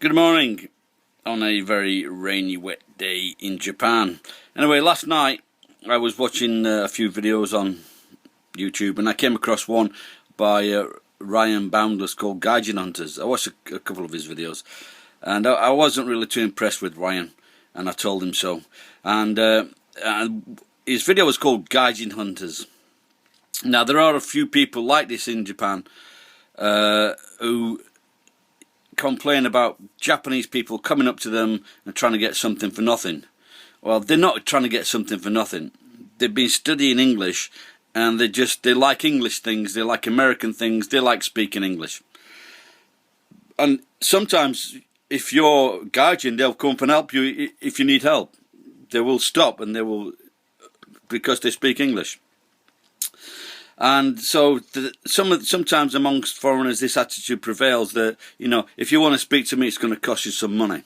Good morning on a very rainy, wet day in Japan. Anyway, last night I was watching a few videos on YouTube and I came across one by Ryan Boundless called Gaijin Hunters. I watched a couple of his videos and I wasn't really too impressed with Ryan, and I told him so. And his video was called Gaijin Hunters. Now, there are a few people like this in Japan who complain about Japanese people coming up to them and trying to get something for nothing. Well, they're not trying to get something for nothing. They've been studying English and they like English things, they like American things, they like speaking English. And sometimes if you're gaijin, they'll come up and help you if you need help. They will stop and they will, because they speak English. And so sometimes amongst foreigners this attitude prevails that, you know, if you want to speak to me it's going to cost you some money,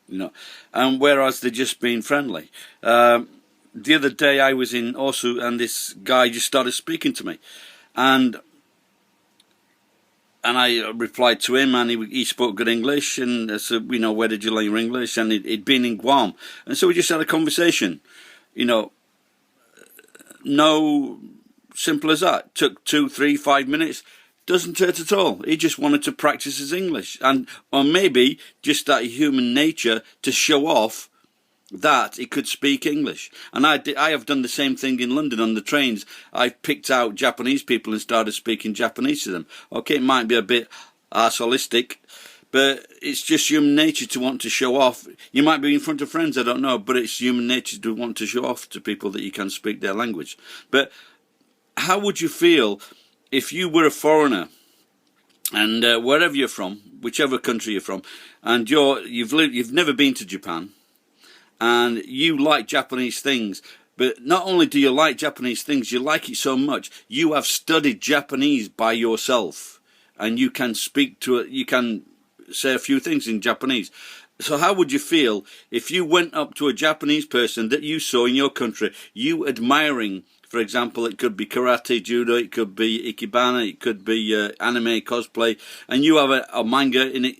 you know, and whereas they're just being friendly. The other day I was in Osu and this guy just started speaking to me, and I replied to him, and he spoke good English, and I said, you know, where did you learn your English? And he'd been in Guam, and so we just had a conversation, you know, no simple as that. Took 2, 3, 5 minutes. Doesn't hurt at all. He just wanted to practice his English, or maybe just that human nature to show off that he could speak English. And I have done the same thing in London on the trains. I've picked out Japanese people and started speaking Japanese to them. Okay, it might be a bit arseholistic, but it's just human nature to want to show off. You might be in front of friends, I don't know, but it's human nature to want to show off to people that you can speak their language. But how would you feel if you were a foreigner and wherever you're from, whichever country you're from, and you've never been to Japan, and you like Japanese things, but not only do you like Japanese things, you like it so much, you have studied Japanese by yourself, and you can speak to it, you can say a few things in Japanese. So how would you feel if you went up to a Japanese person that you saw in your country, you admiring, for example, it could be karate, judo, it could be ikebana, it could be anime, cosplay, and you have a manga in it,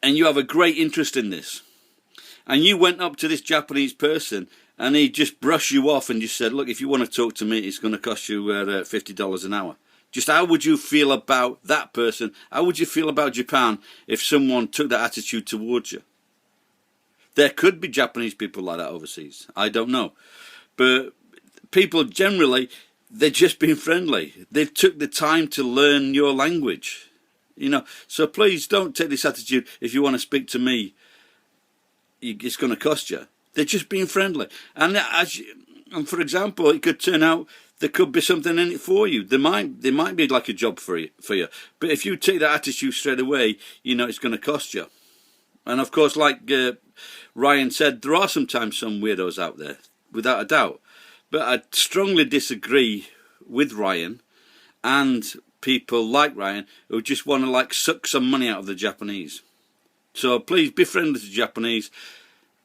and you have a great interest in this. And you went up to this Japanese person and he just brushed you off and just said, look, if you want to talk to me, it's going to cost you $50 an hour. Just how would you feel about that person? How would you feel about Japan if someone took that attitude towards you? There could be Japanese people like that overseas. I don't know. But people generally, they're just being friendly. They took the time to learn your language. You know, so please don't take this attitude, if you want to speak to me, it's going to cost you. They're just being friendly. And for example, it could turn out there could be something in it for you. There might be like a job for you. But if you take that attitude straight away, you know it's going to cost you. And of course, like Ryan said, there are sometimes some weirdos out there, without a doubt. But I strongly disagree with Ryan and people like Ryan who just want to like suck some money out of the Japanese. So please be friendly to Japanese,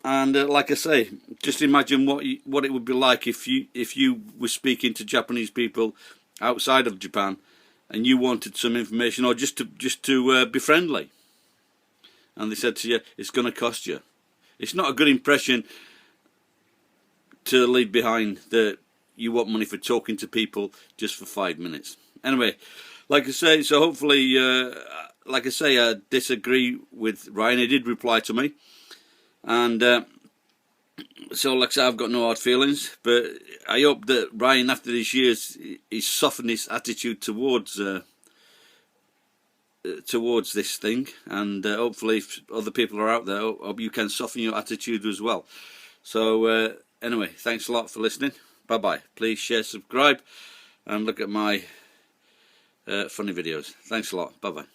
and like I say, just imagine what it would be like if you were speaking to Japanese people outside of Japan, and you wanted some information or just to be friendly, and they said to you, it's going to cost you. It's not a good impression to leave behind that you want money for talking to people just for 5 minutes. Anyway, like I say, so hopefully, like I say, I disagree with Ryan. He did reply to me, and so like I say, I've got no hard feelings, but I hope that Ryan, after these years, he's softened his attitude towards this thing, and hopefully if other people are out there, I hope you can soften your attitude as well. So anyway, thanks a lot for listening. Bye bye. Please share, subscribe, and look at my funny videos. Thanks a lot. Bye bye.